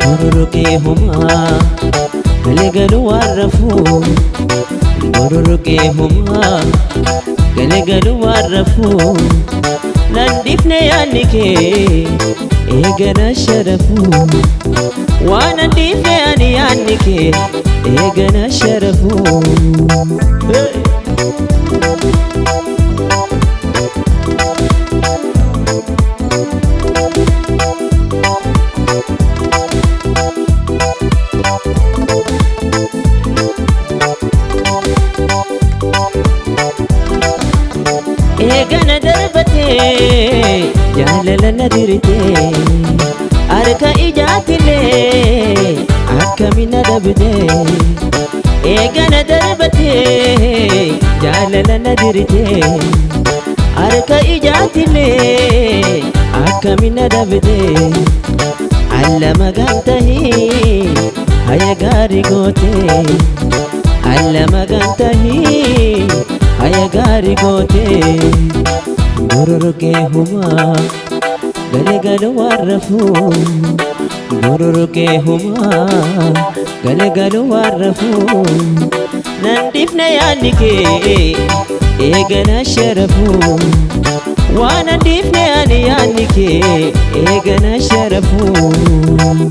Bururuqee humaa galagalu warrafuu Bururuqee humaa galagalu warrafuu Nandifne yaanni kee eegana sharafuu Waan nandifne yaanni kee eegana sharafuu Eegana darbatee jaalala na dirtee harka ijaatilee akkamina dabdee Eegana darbatee jaalala na dirtee harka ijaatilee akkamina dabdee Allama gantahii haya gaarii gootee Allama gantahii haya gaarii gootee Bururuqee humaa galagalu warrafuu Bururuqee humaa galagalu warrafuu Nandifne yaanni kee eegana sharafuu Waan nandifne yaanni kee eegana sharafuu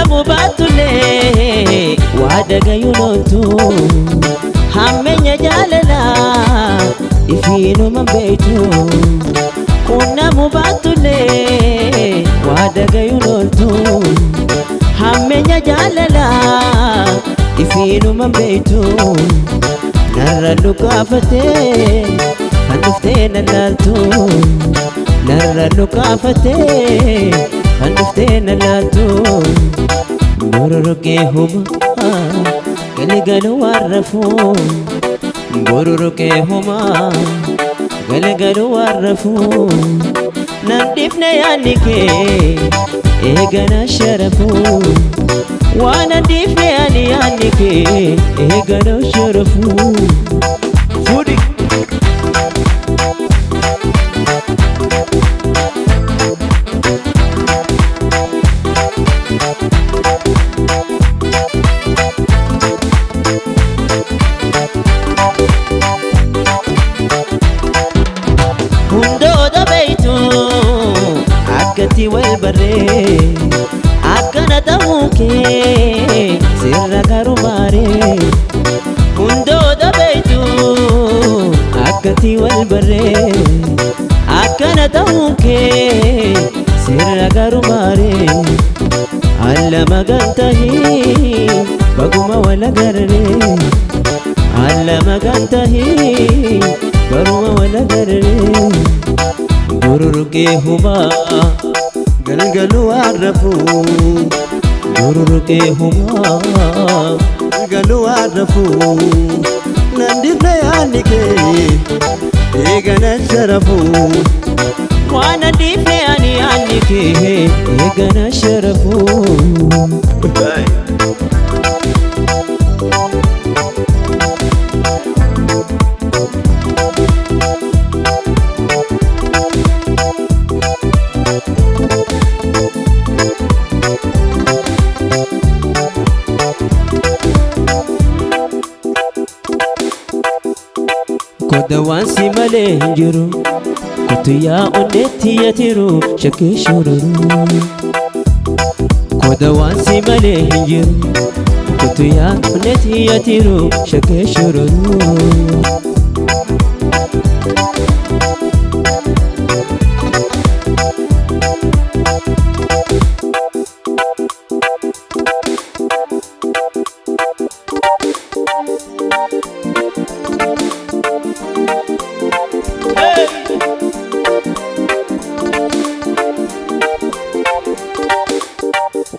Mubatule wadaga yulontu hammenya jaalala ifinu mambeitu Kuna mubatule wadaga yulontu hammenya jaalala ifinu mambeitu Narra lukaafate handuftee nalaltu Narra lukaafate handuftee nalaltu Bururuqee humaa galagalu warrafuu Bururuqee humaa galagalu warrafuu Nandifne yaanni kee eegana sharafuu Waan nandifne yaanni kee eegana sharafuu Fudi Akkati wal barree akkana ta'uu kee sirra garumaaree Hundoota beeytu akkati wal barree akkana ta'uu kee sirra garumaaree Allama gantahii baguma wal agarree Allama gantahii baguma wal agarree Bururuqee humaa galagalu warrafuu Bururuqee humaa galagalu warrafuu Nandifne yaanni kee eegana sharafuu Waan nandifne yaanni kee eegana sharafuu Koda waan si malee hin jiru Kottu yaa onneetti yatiru shakkii shururu Koda waan si malee hin jiru Kottu yaa onneetti yatiru shakkii shururu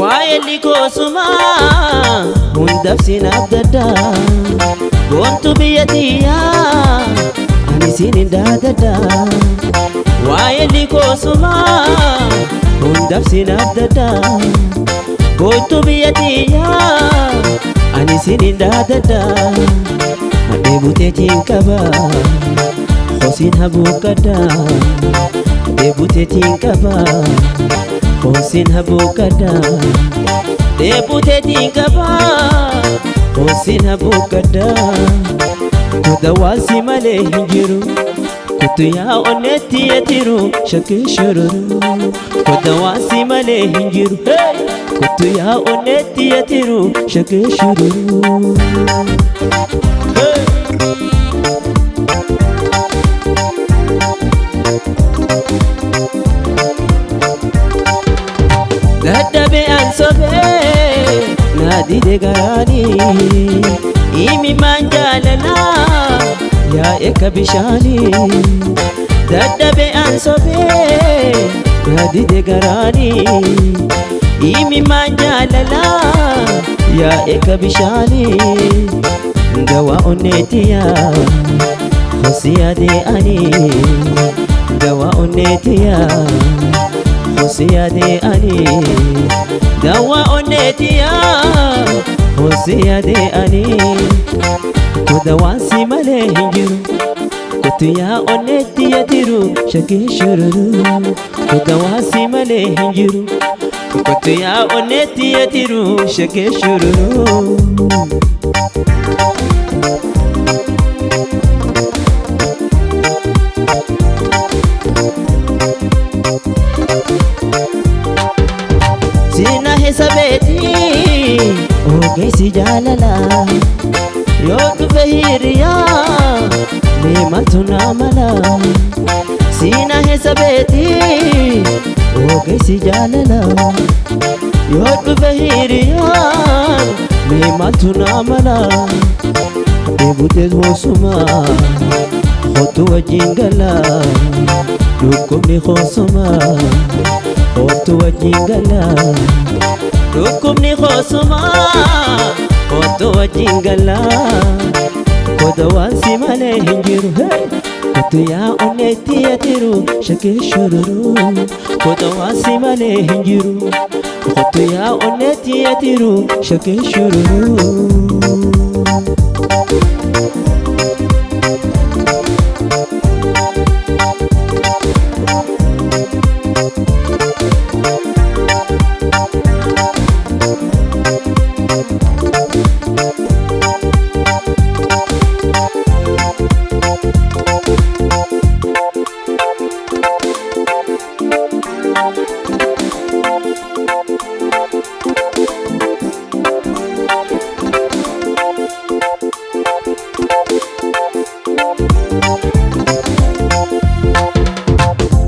Waa'ee koosuma hundaaf siin abdadda boontu biyya tiyyaa ani siin hin daadadda Waa'ee koosuma hundaaf sin abdadha kootu biyya tiyyaa ani sinin daadadha dheebuteetiin qaba hosin habuuqadha dheebuteetiin qaba hosin habuuqadha dheebuteetiin qaba hosin habuuqadha koda waasi malee hin jiru kutu yaa onneetti yetiru shakkii shururu koda waasi malee hin jiru kutu yaa onneetti yetiru shakkii shururu dadhabe an sobee naadi deegaraani imi maan jaalala yaa eka bishaani dadhabe an sobee naadi deegaraani imi maan jaalala yaa eka bishaani dawa onneetiya hosiyade ani dawa onneetiya hosiyade ani dawa onneetiya hosiyade ani koda waasi malee hin jiru kutu yaa onneetti yetiru shakkii shururu koda waasi malee hin jiru kutu yaa onneetti yetiru shakkii shururu sina hesabeeti ogeessi jaalala yoo dhufe hiriyaa meemaltu naa mala sina hesabeeti ogeessi jaalala yoo dhufe hiriyaa meemaltu naa mala dheebutees hoosuma hotu wajjin gala dhukkubni hoosuma hotu wajjin gala dhukkubni hoosuma hotu wajjin gala koda waasi malee hin jiru kutu yaa onneetti yetiru shakkii shururu koda waasi malee hin jiru kutu yaa onneetti yetiru shakkii shururu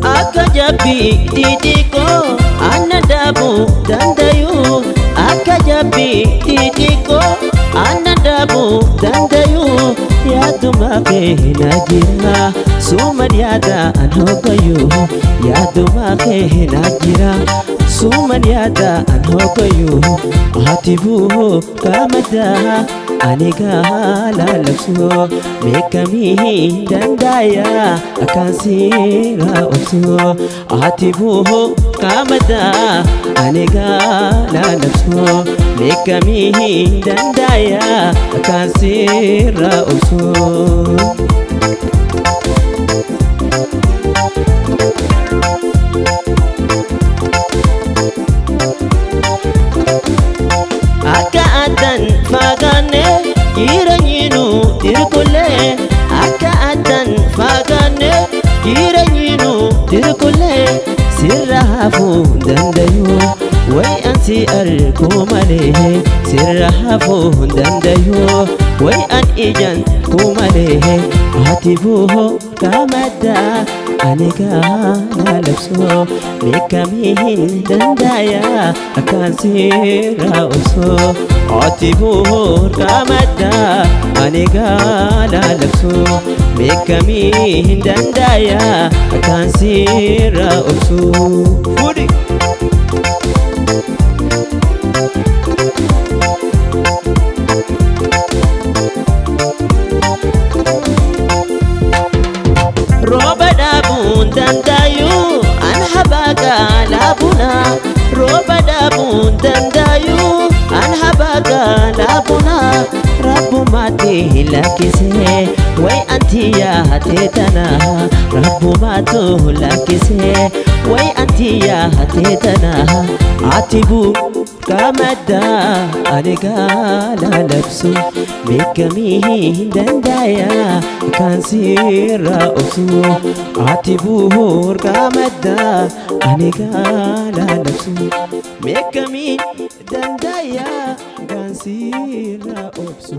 Akajabi didiko anadabu dandayu akajabi didiko anadabu dandayu yaduma ke najira suman yada anhokayu yaduma ke najira suman yada anhokayu hatibu kamada aniga lalakso mekami dandaya akansira obso atibu kamada aniga lalakso mekami dandaya akansira obso akka addan fagane jireenyinu dirqule akka addan fagane jireenyinu dirqule sirra hafuu dandayu way ansi arku malee sirra hafuu dandayu way an ijan ku malee hatibu kamada aniga lalakso mekami dandaya akansira obso hatibu kamada aniga lalakso mekami dandaya akansira obso roba dabun dandayu an habaga labuna دندايو أنها بقى لابنا رب ما تهلكسي وي أنتي يا هتيتنا رب ما تهلكسي وي أنتي يا هتيتنا عتبو كمدا أنا قال لبسو مكمي دندايا كان سير رأسو عتبو كمدا أنا قال لبسو مكمي دندايا كان سير رأسو